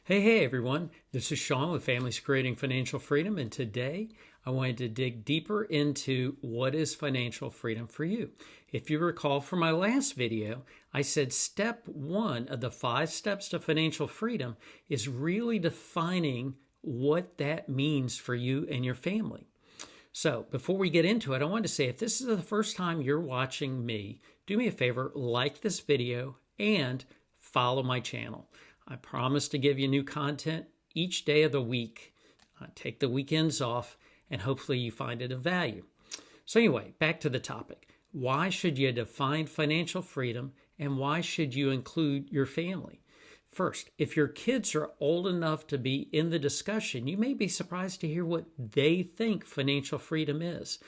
Hey everyone. This is Sean with Families Creating Financial Freedom, and today I wanted to dig deeper into what is financial freedom for you. If you recall from my last video, I said step one of the 5 steps to financial freedom is really defining what that means for you and your family. So before we get into it, I wanted to say if this is the first time you're watching me, do me a favor, like this video and follow my channel. I promise to give you new content each day of the week. Take the weekends off, and hopefully you find it of value. So anyway, back to the topic. Why should you define financial freedom, and why should you include your family? First, if your kids are old enough to be in the discussion, you may be surprised to hear what they think financial freedom is.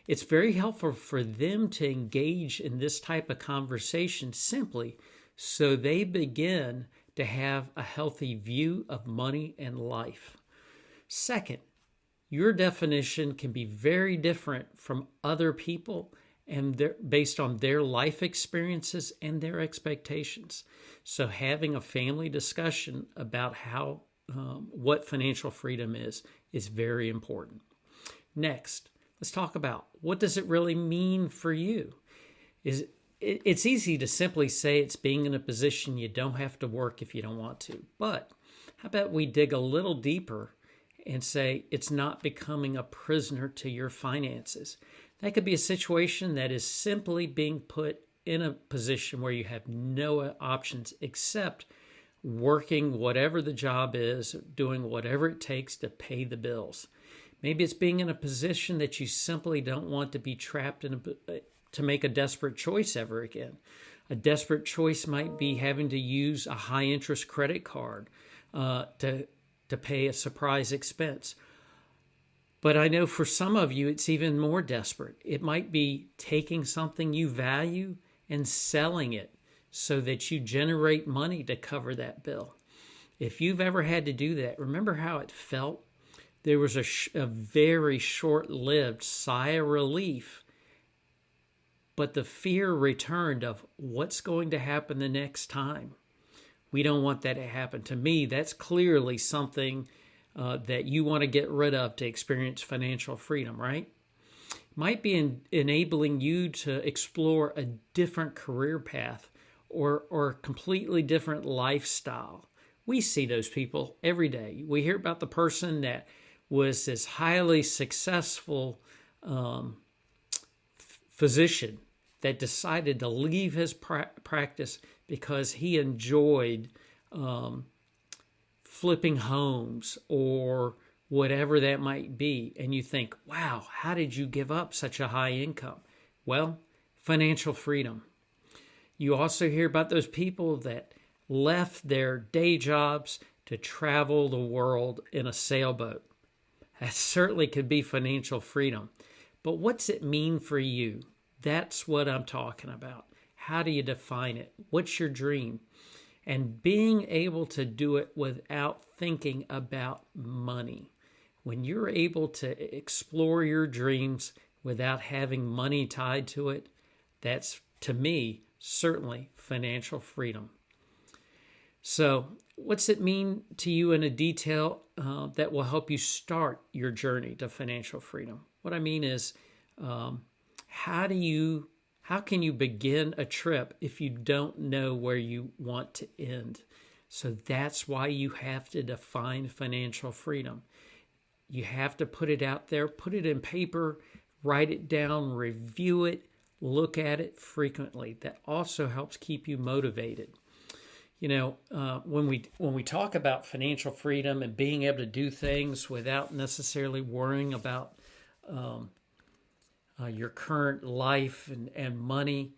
It's very helpful for them to engage in this type of conversation simply so they begin to have a healthy view of money and life. Second, your definition can be very different from other people and based on their life experiences and their expectations. So having a family discussion about what financial freedom is very important. Next, let's talk about what does it really mean for you? It's easy to simply say it's being in a position you don't have to work if you don't want to. But how about we dig a little deeper and say it's not becoming a prisoner to your finances? That could be a situation that is simply being put in a position where you have no options except working whatever the job is, doing whatever it takes to pay the bills. Maybe it's being in a position that you simply don't want to be trapped in to make a desperate choice ever again. A desperate choice might be having to use a high interest credit card to pay a surprise expense. But I know for some of you, it's even more desperate. It might be taking something you value and selling it so that you generate money to cover that bill. If you've ever had to do that, remember how it felt? There was a very short-lived sigh of relief, but the fear returned of what's going to happen the next time. We don't want that to happen. To me, that's clearly something that you want to get rid of to experience financial freedom, right? Might be enabling you to explore a different career path or a completely different lifestyle. We see those people every day. We hear about the person that was this highly successful physician that decided to leave his practice because he enjoyed flipping homes or whatever that might be. And you think, wow, how did you give up such a high income? Well, financial freedom. You also hear about those people that left their day jobs to travel the world in a sailboat. That certainly could be financial freedom. But what's it mean for you? That's what I'm talking about. How do you define it? What's your dream? And being able to do it without thinking about money. When you're able to explore your dreams without having money tied to it, that's, to me, certainly financial freedom. So what's it mean to you in a detail that will help you start your journey to financial freedom? What I mean is, how can you begin a trip if you don't know where you want to end? So that's why you have to define financial freedom. You have to put it out there, put it in paper, write it down, review it, look at it frequently. That also helps keep you motivated. You know, when we talk about financial freedom and being able to do things without necessarily worrying about your current life and money,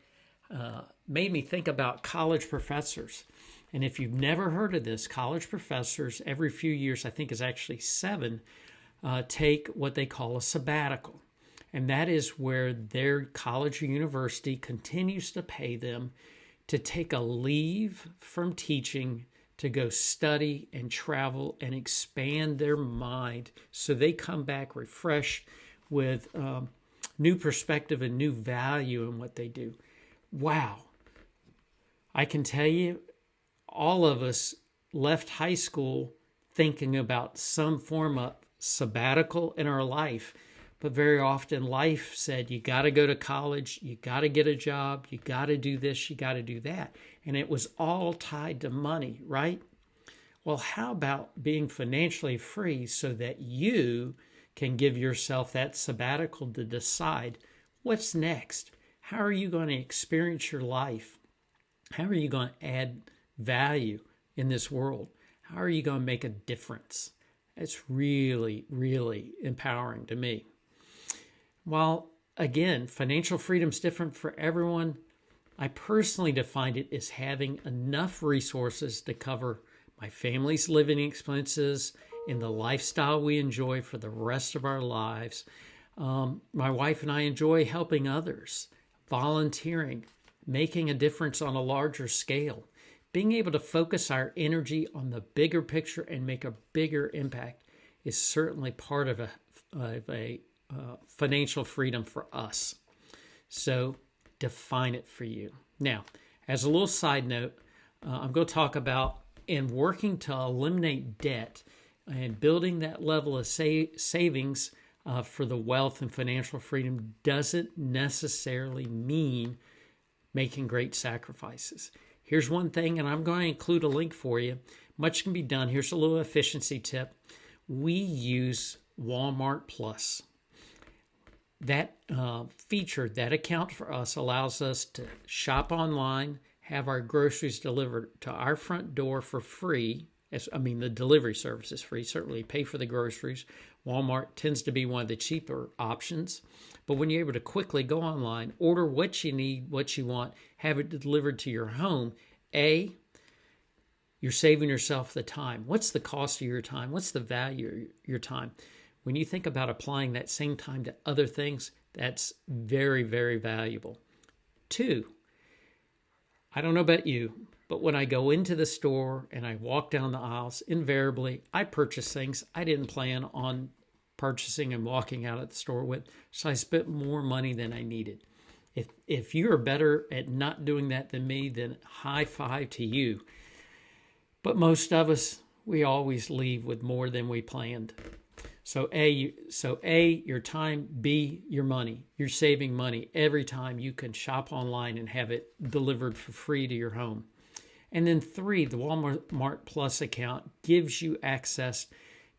made me think about college professors. And if you've never heard of this, college professors every few years, I think is actually 7, take what they call a sabbatical. And that is where their college or university continues to pay them to take a leave from teaching to go study and travel and expand their mind so they come back refreshed with new perspective and new value in what they do. Wow. I can tell you, all of us left high school thinking about some form of sabbatical in our life. But very often life said, you got to go to college, you got to get a job, you got to do this, you got to do that. And it was all tied to money, right? Well, how about being financially free so that you can give yourself that sabbatical to decide what's next? How are you going to experience your life? How are you going to add value in this world? How are you going to make a difference? It's really, really empowering to me. While, again, financial freedom is different for everyone, I personally defined it as having enough resources to cover my family's living expenses and the lifestyle we enjoy for the rest of our lives. My wife and I enjoy helping others, volunteering, making a difference on a larger scale. Being able to focus our energy on the bigger picture and make a bigger impact is certainly part of a financial freedom for us. So define it for you. Now, as a little side note, I'm going to talk about in working to eliminate debt and building that level of savings for the wealth and financial freedom doesn't necessarily mean making great sacrifices. Here's one thing, and I'm going to include a link for you. Much can be done. Here's a little efficiency tip. We use Walmart Plus. That feature, that account for us allows us to shop online, have our groceries delivered to our front door for free. The delivery service is free. Certainly pay for the groceries. Walmart tends to be one of the cheaper options. But when you're able to quickly go online, order what you need, what you want, have it delivered to your home, you're saving yourself the time. What's the cost of your time? What's the value of your time? When you think about applying that same time to other things, that's very, very valuable. 2, I don't know about you, but when I go into the store and I walk down the aisles, invariably, I purchase things I didn't plan on purchasing and walking out of the store with, so I spent more money than I needed. If you're better at not doing that than me, then high five to you. But most of us, we always leave with more than we planned. So A, your time, B, your money. You're saving money every time you can shop online and have it delivered for free to your home. And then 3, the Walmart Plus account gives you access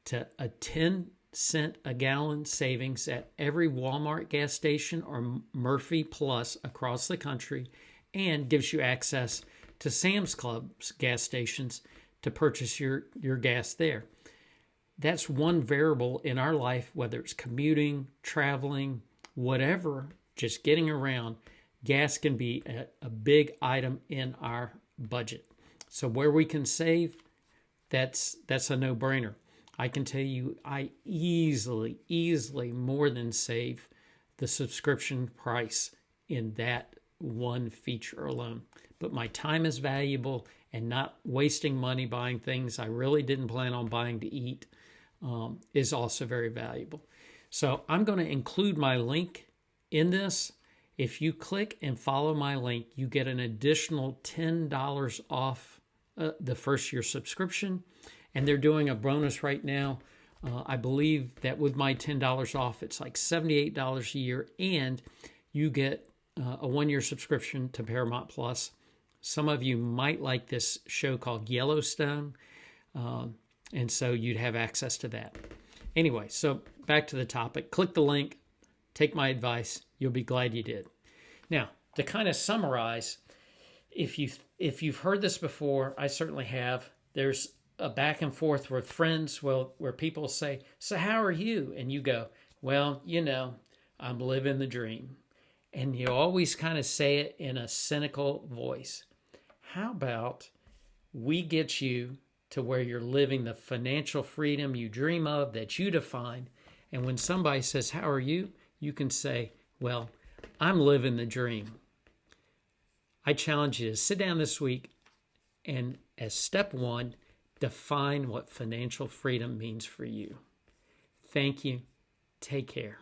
to a 10-cent a gallon savings at every Walmart gas station or Murphy Plus across the country, and gives you access to Sam's Club's gas stations to purchase your gas there. That's one variable in our life, whether it's commuting, traveling, whatever, just getting around. Gas can be a big item in our budget. So where we can save, that's a no-brainer. I can tell you I easily more than save the subscription price in that one feature alone. But my time is valuable, and not wasting money buying things I really didn't plan on buying to eat is also very valuable. So I'm going to include my link in this. If you click and follow my link, you get an additional $10 off the first year subscription. And they're doing a bonus right now. I believe that with my $10 off, it's like $78 a year. And you get a 1-year subscription to Paramount Plus. Some of you might like this show called Yellowstone. And so you'd have access to that. Anyway, so back to the topic. Click the link. Take my advice. You'll be glad you did. Now, to kind of summarize, if you've heard this before, I certainly have. There's a back and forth with friends where people say, "So how are you?" And you go, "Well, I'm living the dream." And you always kind of say it in a cynical voice. How about we get you to where you're living the financial freedom you dream of, that you define. And when somebody says, "How are you?" you can say, "Well, I'm living the dream." I challenge you to sit down this week and, as step 1, define what financial freedom means for you. Thank you. Take care.